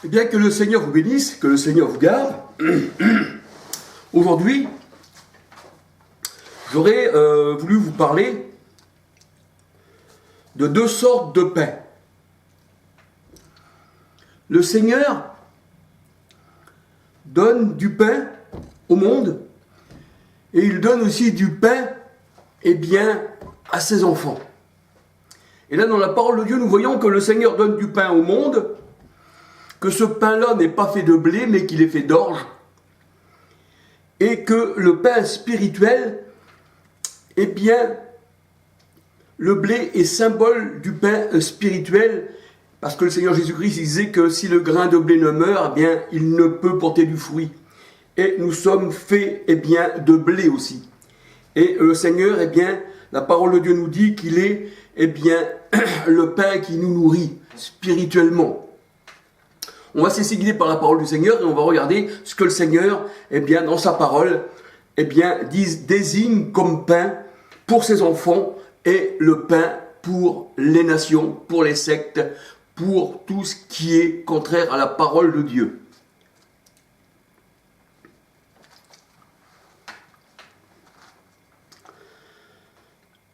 Eh bien, que le Seigneur vous bénisse, que le Seigneur vous garde. Aujourd'hui, j'aurais voulu vous parler de deux sortes de pain. Le Seigneur donne du pain au monde et il donne aussi du pain, eh bien, à ses enfants. Et là, dans la parole de Dieu, nous voyons que le Seigneur donne du pain au monde, que ce pain-là n'est pas fait de blé, mais qu'il est fait d'orge, et que le pain spirituel, eh bien, le blé est symbole du pain spirituel, parce que le Seigneur Jésus-Christ disait que si le grain de blé ne meurt, eh bien, il ne peut porter du fruit. Et nous sommes faits, eh bien, de blé aussi. Et le Seigneur, eh bien, la parole de Dieu nous dit qu'il est, eh bien, le pain qui nous nourrit spirituellement. On va se laisser guider par la parole du Seigneur et on va regarder ce que le Seigneur, eh bien, dans sa parole, eh bien, désigne comme pain pour ses enfants et le pain pour les nations, pour les sectes, pour tout ce qui est contraire à la parole de Dieu.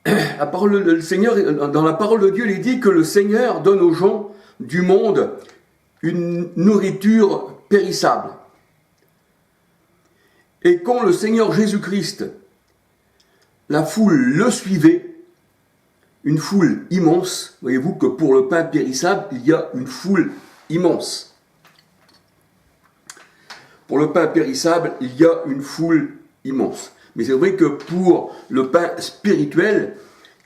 La parole du Seigneur, dans la parole de Dieu, il est dit que le Seigneur donne aux gens du monde une nourriture périssable. Et quand le Seigneur Jésus-Christ, la foule le suivait, une foule immense, voyez-vous que pour le pain périssable, il y a une foule immense. Pour le pain périssable, il y a une foule immense. Mais c'est vrai que pour le pain spirituel,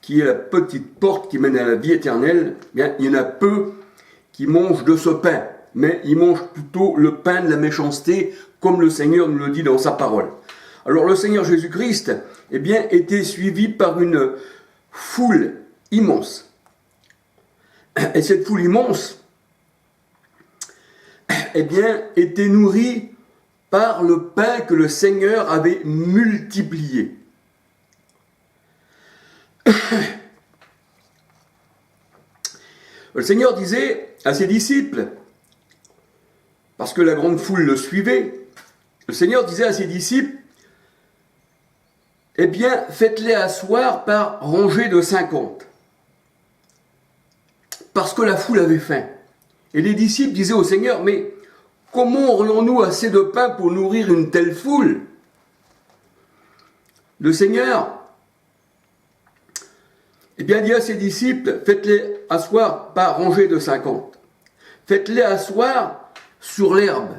qui est la petite porte qui mène à la vie éternelle, eh bien, il y en a peu qui mangent de ce pain, mais ils mangent plutôt le pain de la méchanceté, comme le Seigneur nous le dit dans sa parole. Alors le Seigneur Jésus-Christ, eh bien, était suivi par une foule immense. Et cette foule immense, eh bien, était nourrie par le pain que le Seigneur avait multiplié. Le Seigneur disait à ses disciples, parce que la grande foule le suivait, le Seigneur disait à ses disciples, eh bien, faites-les asseoir par rangées de 50. Parce que la foule avait faim. Et les disciples disaient au Seigneur, mais comment aurions-nous assez de pain pour nourrir une telle foule? Le Seigneur, eh bien, dit à ses disciples, faites-les asseoir par rangées de 50. Faites-les asseoir sur l'herbe.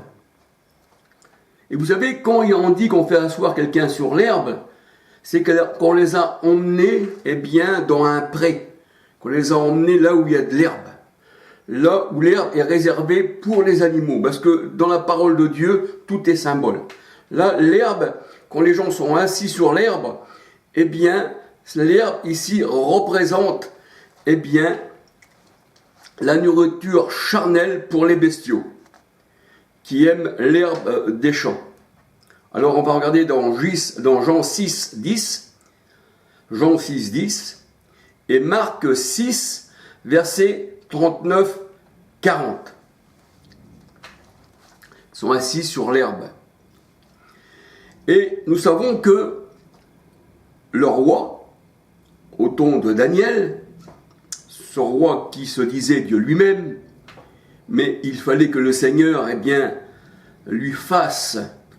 Et vous savez, quand on dit qu'on fait asseoir quelqu'un sur l'herbe, c'est qu'on les a emmenés, eh bien, dans un pré. Qu'on les a emmenés là où il y a de l'herbe. Là où l'herbe est réservée pour les animaux. Parce que dans la parole de Dieu, tout est symbole. Là, l'herbe, quand les gens sont assis sur l'herbe, eh bien, l'herbe ici représente, eh bien, la nourriture charnelle pour les bestiaux, qui aiment l'herbe des champs. Alors on va regarder dans Jean 6, 10, Jean 6, 10, et Marc 6, versets 39, 40. Ils sont assis sur l'herbe. Et nous savons que le roi, au temps de Daniel, ce roi qui se disait Dieu lui-même, mais il fallait que le Seigneur, eh bien, lui fasse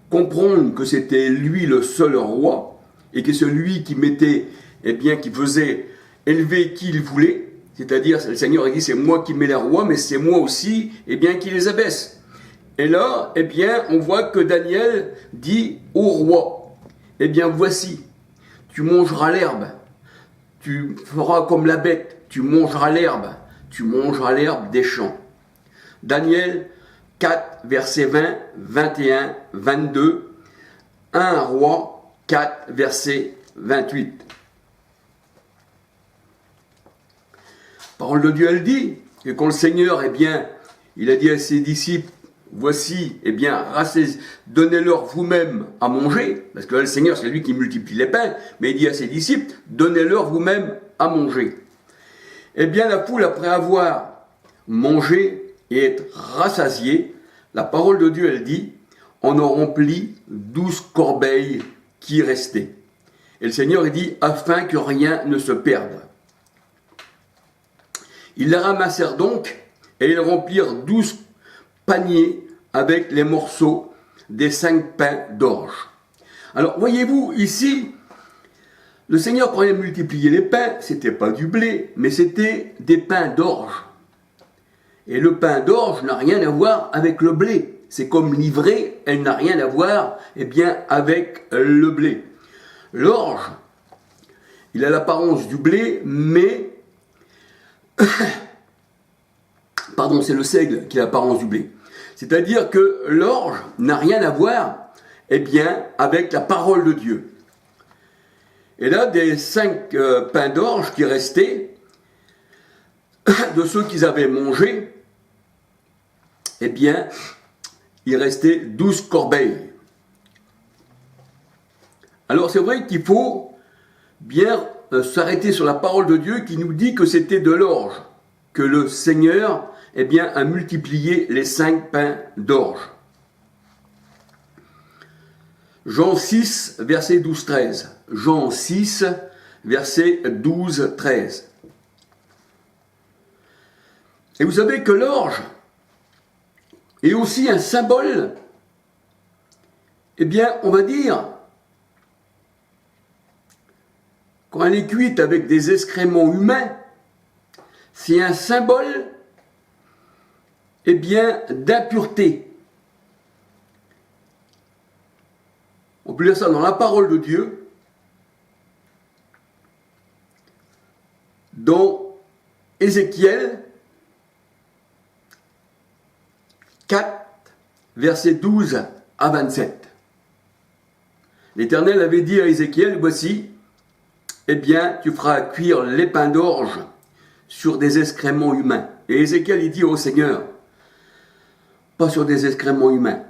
comprendre que c'était lui le seul roi, et que celui qui mettait, eh bien, qui faisait élever qui il voulait, c'est-à-dire, le Seigneur a dit, c'est moi qui mets les rois, mais c'est moi aussi, eh bien, qui les abaisse. Et là, eh bien, on voit que Daniel dit au roi, eh bien, voici, tu mangeras l'herbe, tu feras comme la bête, tu mangeras l'herbe des champs. Daniel 4, versets 20, 21, 22, 1 Roi 4, verset 28. Parole de Dieu, elle dit que quand le Seigneur, eh bien, il a dit à ses disciples, voici, eh bien, donnez-leur vous-même à manger, parce que là, le Seigneur, c'est lui qui multiplie les pains, mais il dit à ses disciples, donnez-leur vous-même à manger. Eh bien, la foule, après avoir mangé et être rassasiée, la parole de Dieu, elle dit, on en remplit 12 corbeilles qui restaient. Et le Seigneur, il dit, afin que rien ne se perde. Ils les ramassèrent donc, et ils remplirent 12 paniers avec les morceaux des 5 pains d'orge. Alors, voyez-vous, ici, le Seigneur, quand il a multiplié les pains, c'était pas du blé, mais c'était des pains d'orge. Et le pain d'orge n'a rien à voir avec le blé. C'est comme l'ivrée, elle n'a rien à voir, eh bien, avec le blé. L'orge, il a l'apparence du blé, mais pardon, c'est le seigle qui a l'apparence du blé. C'est-à-dire que l'orge n'a rien à voir, eh bien, avec la parole de Dieu. Et là, des 5 pains d'orge qui restaient, de ceux qu'ils avaient mangés, eh bien, il restait 12 corbeilles. Alors c'est vrai qu'il faut bien s'arrêter sur la parole de Dieu qui nous dit que c'était de l'orge, que le Seigneur, eh bien, a multiplié les 5 pains d'orge. Jean 6, verset 12-13. Jean 6, verset 12-13. Et vous savez que l'orge est aussi un symbole, eh bien, on va dire, quand elle est cuite avec des excréments humains, c'est un symbole, eh bien, d'impureté. On peut lire ça dans la parole de Dieu, dans Ézéchiel 4, versets 12 à 27. L'Éternel avait dit à Ézéchiel, voici, eh bien, tu feras cuire les pains d'orge sur des excréments humains. Et Ézéchiel, il dit au Seigneur, pas sur des excréments humains,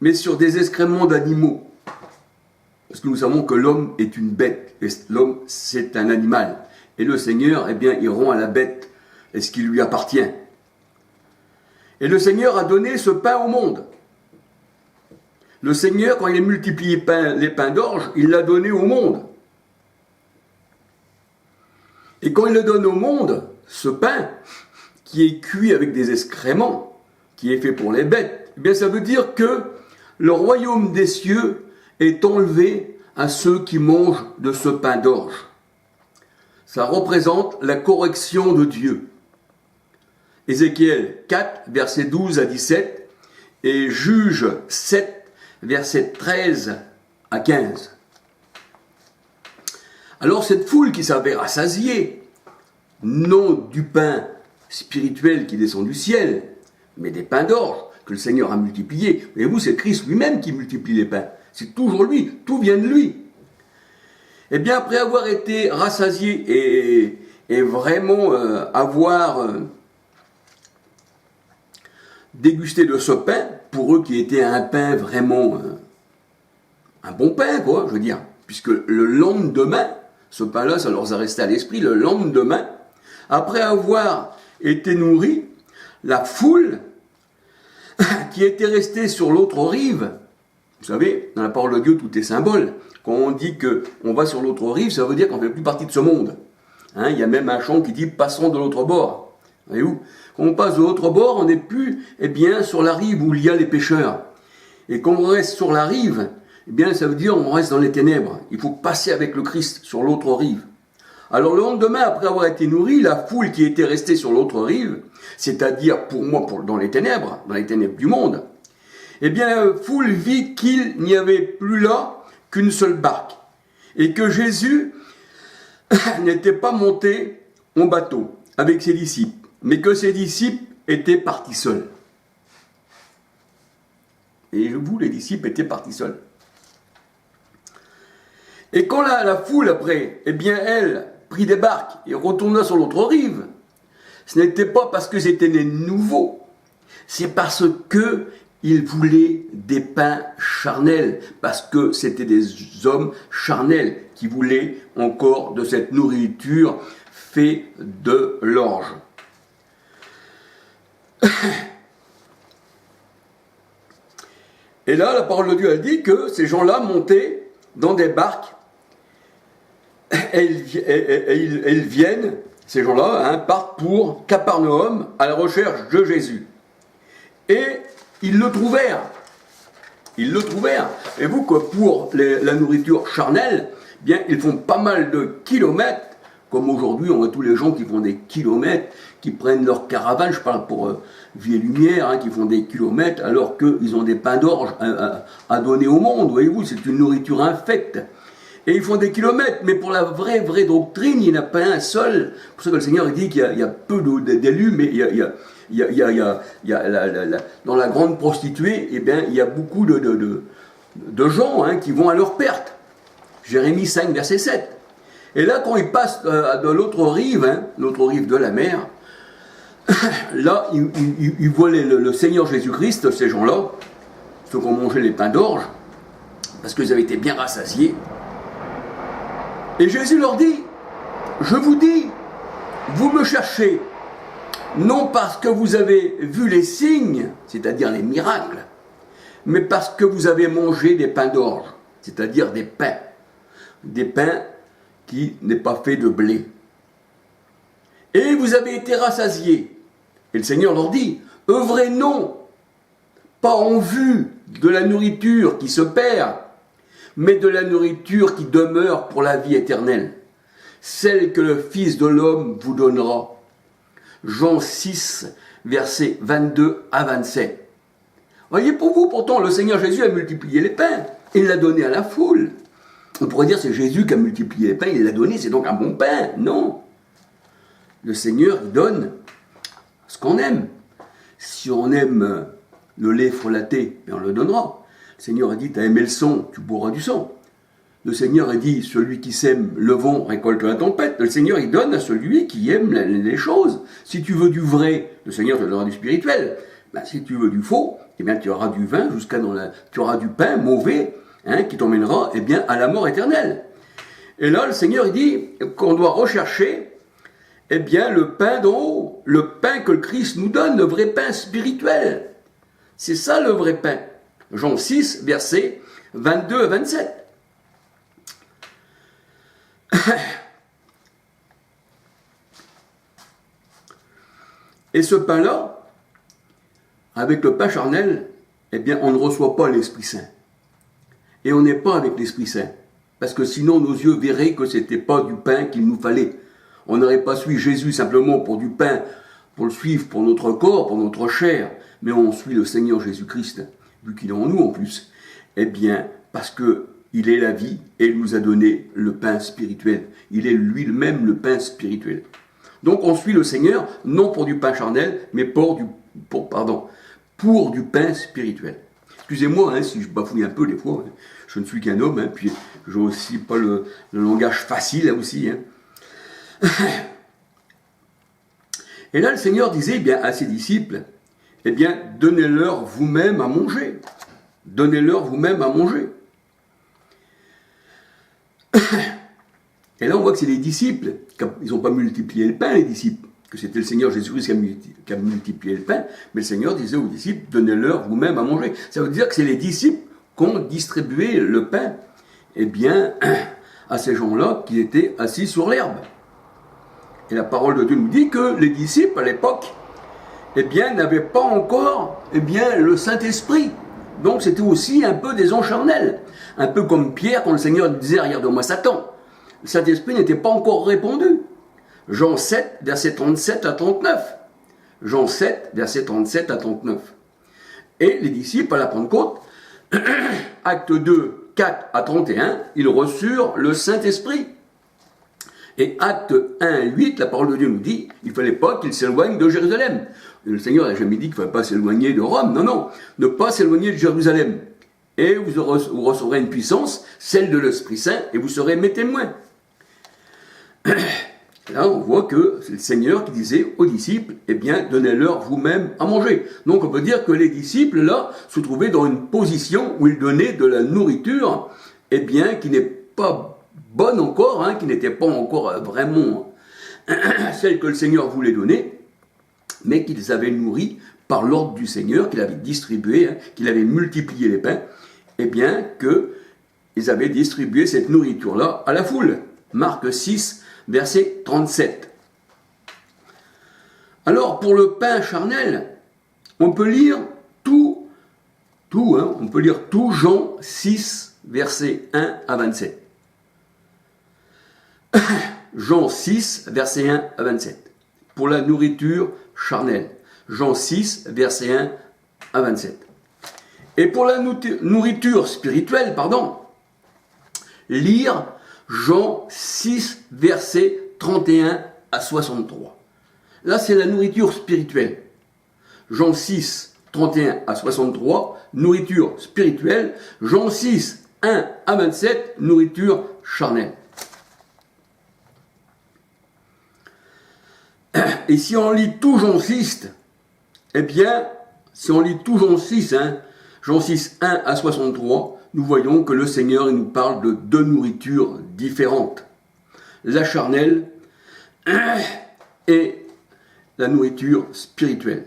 mais sur des excréments d'animaux. Parce que nous savons que l'homme est une bête, et l'homme c'est un animal. Et le Seigneur, eh bien, il rend à la bête ce qui lui appartient. Et le Seigneur a donné ce pain au monde. Le Seigneur, quand il a multiplié les pains d'orge, il l'a donné au monde. Et quand il le donne au monde, ce pain, qui est cuit avec des excréments, qui est fait pour les bêtes, eh bien ça veut dire que le royaume des cieux est enlevé à ceux qui mangent de ce pain d'orge. Ça représente la correction de Dieu. Ézéchiel 4, versets 12 à 17, et Juge 7, versets 13 à 15. Alors cette foule qui s'avait rassasiée, non du pain spirituel qui descend du ciel, mais des pains d'orge que le Seigneur a multipliés. Voyez-vous, c'est Christ lui-même qui multiplie les pains. C'est toujours lui, tout vient de lui. Eh bien, après avoir été rassasié et vraiment avoir dégusté de ce pain, pour eux qui était un pain vraiment, un bon pain, quoi, je veux dire, puisque le lendemain, ce pain-là, ça leur a resté à l'esprit, le lendemain, après avoir été nourris, la foule qui était restée sur l'autre rive, vous savez, dans la parole de Dieu, tout est symbole. Quand on dit qu'on va sur l'autre rive, ça veut dire qu'on ne fait plus partie de ce monde. Hein, il y a même un chant qui dit « passons de l'autre bord ». Voyez-vous, quand on passe de l'autre bord, on n'est plus sur la rive où il y a les pécheurs. Et quand on reste sur la rive, ça veut dire qu'on reste dans les ténèbres. Il faut passer avec le Christ sur l'autre rive. Alors le lendemain, après avoir été nourri, la foule qui était restée sur l'autre rive, c'est-à-dire pour moi dans les ténèbres du monde, la foule vit qu'il n'y avait plus là qu'une seule barque, et que Jésus n'était pas monté en bateau avec ses disciples, mais que ses disciples étaient partis seuls. Et vous, les disciples, étaient partis seuls. Et quand la foule, après, elle prit des barques et retourna sur l'autre rive, ce n'était pas parce que c'était des nouveaux, c'est parce que ils voulaient des pains charnels, parce que c'était des hommes charnels qui voulaient encore de cette nourriture faite de l'orge. Et là, la parole de Dieu, elle dit que ces gens-là montaient dans des barques et ils viennent, ces gens-là, hein, partent pour Capernaum à la recherche de Jésus. Et ils le trouvèrent. Ils le trouvèrent. Et vous, que pour la nourriture charnelle, bien, ils font pas mal de kilomètres. Comme aujourd'hui, on voit tous les gens qui font des kilomètres, qui prennent leur caravane, je parle pour Vie et Lumière, hein, qui font des kilomètres, alors qu'ils ont des pains d'orge à donner au monde. Voyez-vous, c'est une nourriture infecte. Et ils font des kilomètres, mais pour la vraie doctrine, il n'y en a pas un seul. C'est pour ça que le Seigneur dit qu'il y a peu d'élus, mais dans la grande prostituée, eh bien, il y a beaucoup de gens, hein, qui vont à leur perte. Jérémie 5, verset 7. Et là, quand ils passent de l'autre rive, hein, l'autre rive de la mer, là, ils voient le Seigneur Jésus-Christ, ces gens-là, ceux qui ont mangé les pains d'orge, parce qu'ils avaient été bien rassasiés. Et Jésus leur dit, je vous dis, vous me cherchez, non parce que vous avez vu les signes, c'est-à-dire les miracles, mais parce que vous avez mangé des pains d'orge, c'est-à-dire des pains qui n'est pas fait de blé. Et vous avez été rassasiés. Et le Seigneur leur dit, œuvrez non, pas en vue de la nourriture qui se perd, mais de la nourriture qui demeure pour la vie éternelle, celle que le Fils de l'homme vous donnera. Jean 6, versets 22 à 27. Voyez, pour vous, pourtant, le Seigneur Jésus a multiplié les pains, et il l'a donné à la foule. On pourrait dire que c'est Jésus qui a multiplié les pains, il l'a donné, c'est donc un bon pain. Non. Le Seigneur, il donne ce qu'on aime. Si on aime le lait frelaté, on le donnera. Le Seigneur a dit, tu as aimé le son, tu boiras du son. Le Seigneur a dit, celui qui sème le vent récolte la tempête. Le Seigneur, il donne à celui qui aime les choses. Si tu veux du vrai, le Seigneur te donnera du spirituel. Ben, si tu veux du faux, eh bien, tu auras du vin tu auras du pain mauvais, hein, qui t'emmènera, eh bien, à la mort éternelle. Et là, le Seigneur, il dit qu'on doit rechercher, eh bien, le pain d'en haut, le pain que le Christ nous donne, le vrai pain spirituel. C'est ça le vrai pain. Jean 6, versets 22 à 27. Et ce pain-là, avec le pain charnel, eh bien, on ne reçoit pas l'Esprit Saint. Et on n'est pas avec l'Esprit Saint. Parce que sinon, nos yeux verraient que ce n'était pas du pain qu'il nous fallait. On n'aurait pas suivi Jésus simplement pour du pain, pour le suivre pour notre corps, pour notre chair. Mais on suit le Seigneur Jésus-Christ, vu qu'il est en nous en plus. Eh bien, parce qu'il est la vie et il nous a donné le pain spirituel. Il est lui-même le pain spirituel. Donc on suit le Seigneur, non pour du pain charnel, mais pour du pain spirituel. Excusez-moi hein, si je bafouille un peu des fois, hein. Je ne suis qu'un homme, hein, puis je n'ai aussi pas le langage facile là aussi. Hein. Et là le Seigneur disait eh bien, à ses disciples, eh bien, donnez-leur vous-même à manger. Donnez-leur vous-même à manger. Et là, on voit que c'est les disciples, ils n'ont pas multiplié le pain, les disciples, que c'était le Seigneur Jésus-Christ qui a multiplié le pain, mais le Seigneur disait aux disciples, donnez-leur vous-même à manger. Ça veut dire que c'est les disciples qui ont distribué le pain, eh bien, à ces gens-là qui étaient assis sur l'herbe. Et la parole de Dieu nous dit que les disciples, à l'époque, eh bien, n'avaient pas encore, eh bien, le Saint-Esprit. Donc, c'était aussi un peu des gens charnels. Un peu comme Pierre, quand le Seigneur disait, regarde-moi Satan. Le Saint-Esprit n'était pas encore répandu. Jean 7, verset 37 à 39. Jean 7, verset 37 à 39. Et les disciples, à la Pentecôte, acte 2, 4 à 31, ils reçurent le Saint-Esprit. Et acte 1, 8, la parole de Dieu nous dit, il ne fallait pas qu'ils s'éloignent de Jérusalem. Le Seigneur n'a jamais dit qu'il ne fallait pas s'éloigner de Rome. Non, non, ne pas s'éloigner de Jérusalem. Et vous recevrez une puissance, celle de l'Esprit Saint, et vous serez mes témoins. Là, on voit que c'est le Seigneur qui disait aux disciples, eh bien, donnez-leur vous-même à manger. Donc, on peut dire que les disciples, là, se trouvaient dans une position où ils donnaient de la nourriture, eh bien, qui n'est pas bonne encore, hein, qui n'était pas encore vraiment celle que le Seigneur voulait donner, mais qu'ils avaient nourri par l'ordre du Seigneur, qu'il avait distribué, hein, qu'il avait multiplié les pains, et bien qu'ils avaient distribué cette nourriture-là à la foule. Marc 6, verset 37. Alors, pour le pain charnel, on peut lire tout, hein, on peut lire tout Jean 6, verset 1 à 27. Jean 6, verset 1 à 27. Pour la nourriture charnelle. Jean 6, verset 1 à 27. Et pour la nourriture spirituelle, lire Jean 6, verset 31 à 63. Là, c'est la nourriture spirituelle. Jean 6, 31 à 63, nourriture spirituelle. Jean 6, 1 à 27, nourriture charnelle. Et si on lit tout Jean 6, eh bien, si on lit tout Jean 6, hein, Jean 6, 1 à 63, nous voyons que le Seigneur il nous parle de deux nourritures différentes. La charnelle et la nourriture spirituelle.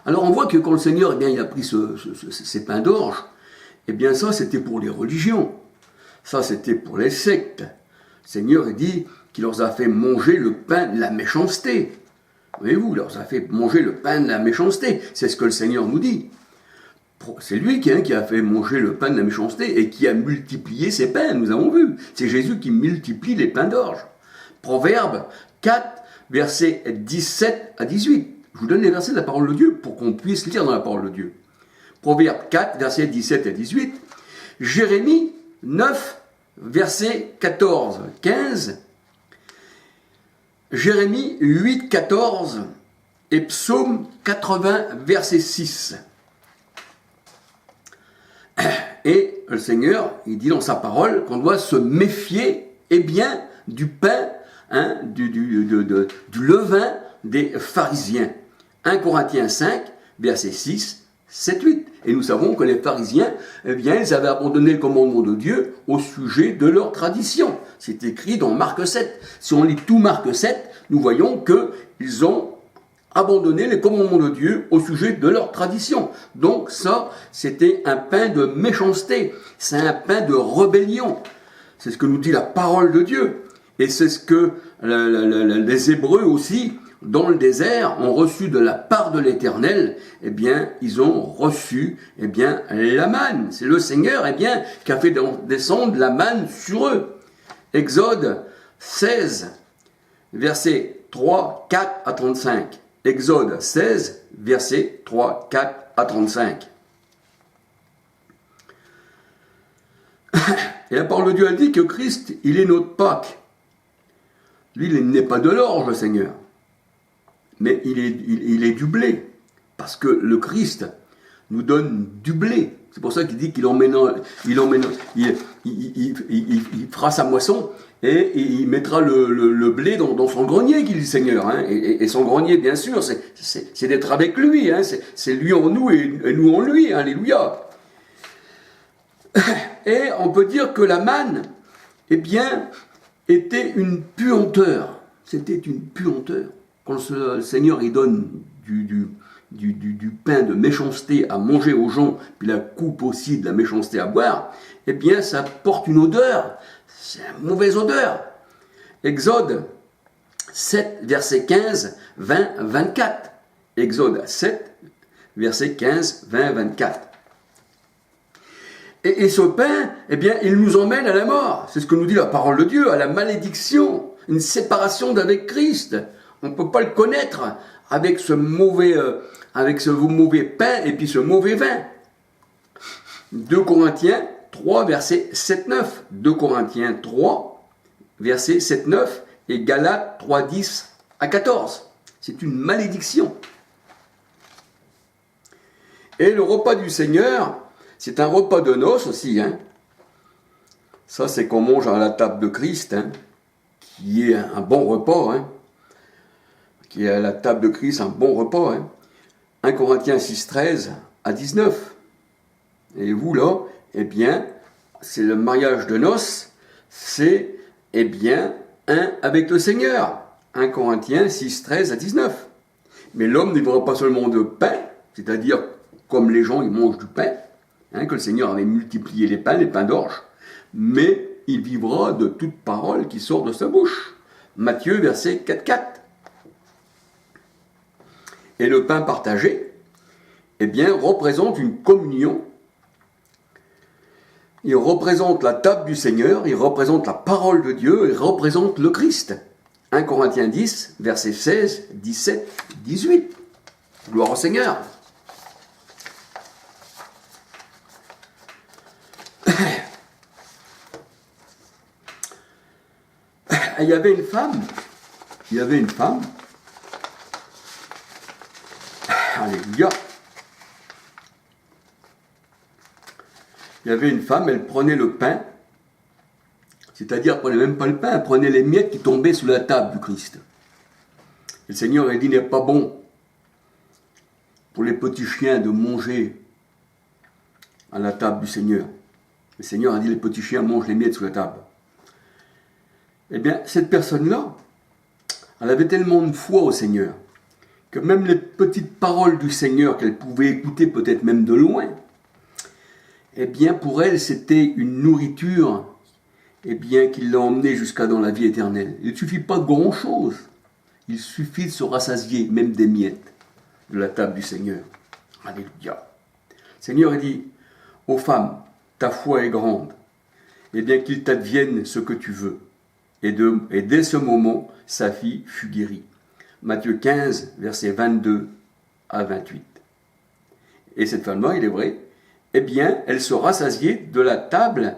Alors on voit que quand le Seigneur eh bien, il a pris ces pains d'orge, eh bien ça c'était pour les religions, ça c'était pour les sectes. Le Seigneur il dit qu'il leur a fait manger le pain de la méchanceté. Voyez-vous, il leur a fait manger le pain de la méchanceté, c'est ce que le Seigneur nous dit. C'est lui qui a fait manger le pain de la méchanceté et qui a multiplié ses pains, nous avons vu. C'est Jésus qui multiplie les pains d'orge. Proverbe 4, versets 17 à 18. Je vous donne les versets de la parole de Dieu pour qu'on puisse lire dans la parole de Dieu. Proverbe 4, versets 17 à 18. Jérémie 9, versets 14, 15. Jérémie 8, 14. Et Psaume 80, verset 6. Et le Seigneur, il dit dans sa parole qu'on doit se méfier, eh bien, du pain, hein, du levain des pharisiens. 1 Corinthiens 5, verset 6, 7, 8. Et nous savons que les pharisiens, eh bien, ils avaient abandonné le commandement de Dieu au sujet de leur tradition. C'est écrit dans Marc 7. Si on lit tout Marc 7, nous voyons qu'ils ont abandonner les commandements de Dieu au sujet de leur tradition. Donc ça, c'était un pain de méchanceté, c'est un pain de rébellion. C'est ce que nous dit la parole de Dieu. Et c'est ce que les Hébreux aussi, dans le désert, ont reçu de la part de l'Éternel. Eh bien, ils ont reçu, eh bien, la manne. C'est le Seigneur, eh bien, qui a fait descendre la manne sur eux. Exode 16, versets 3, 4 à 35. Exode 16, versets 3, 4 à 35. Et la parole de Dieu a dit que Christ, il est notre Pâque. Lui, il n'est pas de l'orge, le Seigneur. Mais il est du blé. Parce que le Christ nous donne du blé. C'est pour ça qu'il dit qu'il il fera sa moisson et il mettra le blé dans son grenier, qu'il dit le Seigneur. Hein. Et son grenier, bien sûr, c'est d'être avec lui. Hein. C'est lui en nous et nous en lui. Alléluia. Et on peut dire que la manne, eh bien, était une puanteur. C'était une puanteur. Quand le Seigneur il donne du pain de méchanceté à manger aux gens, puis la coupe aussi de la méchanceté à boire, eh bien ça porte une odeur, c'est une mauvaise odeur. Exode 7, verset 15, 20, 24. Exode 7, verset 15, 20, 24. Et ce pain, eh bien, il nous emmène à la mort. C'est ce que nous dit la parole de Dieu, à la malédiction, une séparation d'avec Christ. On ne peut pas le connaître avec ce mauvais pain et puis ce mauvais vin. 2 Corinthiens 3, verset 7-9. 2 Corinthiens 3, verset 7-9 et Galates 3, 10 à 14. C'est une malédiction. Et le repas du Seigneur, c'est un repas de noces aussi. Hein. Ça, c'est qu'on mange à la table de Christ, hein, qui est un bon repas. Hein. Qui est à la table de Christ, un bon repas. Hein. 1 Corinthiens 6, 13 à 19. Et vous là, eh bien, c'est le mariage de noces, c'est, eh bien, un avec le Seigneur. 1 Corinthiens 6, 13 à 19. Mais l'homme ne vivra pas seulement de pain, c'est-à-dire comme les gens ils mangent du pain, que le Seigneur avait multiplié les pains d'orge, mais il vivra de toute parole qui sort de sa bouche. Matthieu, verset 4, 4. Et le pain partagé, eh bien, représente une communion. Il représente la table du Seigneur, il représente la parole de Dieu, il représente le Christ. 1 Corinthiens 10, versets 16, 17, 18. Gloire au Seigneur. Il y avait une femme, alléluia, il y avait une femme, elle prenait le pain, c'est-à-dire elle prenait même pas le pain, elle prenait les miettes qui tombaient sous la table du Christ. Et le Seigneur a dit, il n'est pas bon pour les petits chiens de manger à la table du Seigneur. Le Seigneur a dit, les petits chiens mangent les miettes sous la table. Eh bien, cette personne-là, elle avait tellement de foi au Seigneur, que même les petites paroles du Seigneur qu'elle pouvait écouter peut-être même de loin, eh bien, pour elle, c'était une nourriture, eh bien, qui l'a emmenée jusqu'à dans la vie éternelle. Il ne suffit pas de grand-chose. Il suffit de se rassasier, même des miettes, de la table du Seigneur. Alléluia. Le Seigneur dit aux femmes, ta foi est grande, eh bien, qu'il t'advienne ce que tu veux. Et dès ce moment, sa fille fut guérie. Matthieu 15, versets 22 à 28. Et cette femme-là, il est vrai, eh bien, elle se rassasiait de la table